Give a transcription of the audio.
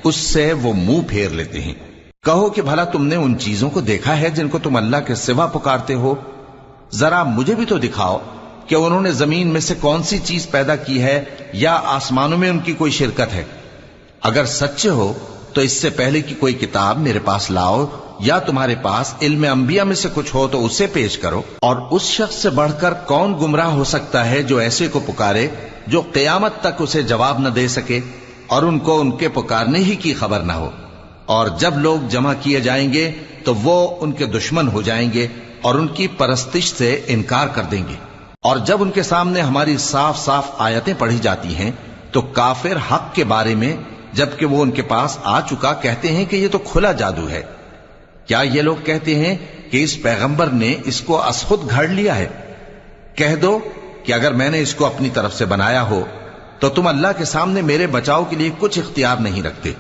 اس سے وہ منہ پھیر لیتے ہیں۔ کہو کہ بھلا تم نے ان چیزوں کو دیکھا ہے جن کو تم اللہ کے سوا پکارتے ہو؟ ذرا مجھے بھی تو دکھاؤ کہ انہوں نے زمین میں سے کون سی چیز پیدا کی ہے یا آسمانوں میں ان کی کوئی شرکت ہے۔ اگر سچے ہو تو اس سے پہلے کی کوئی کتاب میرے پاس لاؤ، یا تمہارے پاس علم انبیاء میں سے کچھ ہو تو اسے پیش کرو۔ اور اس شخص سے بڑھ کر کون گمراہ ہو سکتا ہے جو ایسے کو پکارے جو قیامت تک اسے جواب نہ دے سکے اور ان کو ان کے پکارنے ہی کی خبر نہ ہو۔ اور جب لوگ جمع کیے جائیں گے تو وہ ان کے دشمن ہو جائیں گے اور ان کی پرستش سے انکار کر دیں گے۔ اور جب ان کے سامنے ہماری صاف صاف آیتیں پڑھی جاتی ہیں تو کافر حق کے بارے میں جبکہ وہ ان کے پاس آ چکا کہتے ہیں کہ یہ تو کھلا جادو ہے۔ کیا یہ لوگ کہتے ہیں کہ اس پیغمبر نے اس کو از خود گھڑ لیا ہے؟ کہہ دو کہ اگر میں نے اس کو اپنی طرف سے بنایا ہو تو تم اللہ کے سامنے میرے بچاؤ کے لیے کچھ اختیار نہیں رکھتے۔